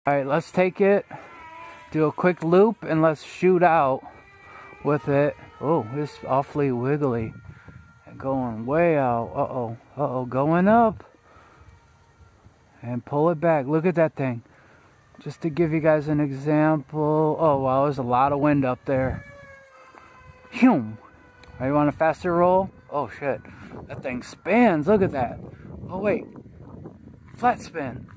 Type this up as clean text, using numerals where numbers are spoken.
Alright, let's take it, do a quick loop, and let's shoot out with it. Oh, it's awfully wiggly. And going way out. Uh-oh. Uh-oh. Going up. And pull it back. Look at that thing. Just to give you guys an example. Oh, wow. There's a lot of wind up there. Phew. You want a faster roll? Oh, shit. That thing spins. Look at that. Oh, wait. Flat spin.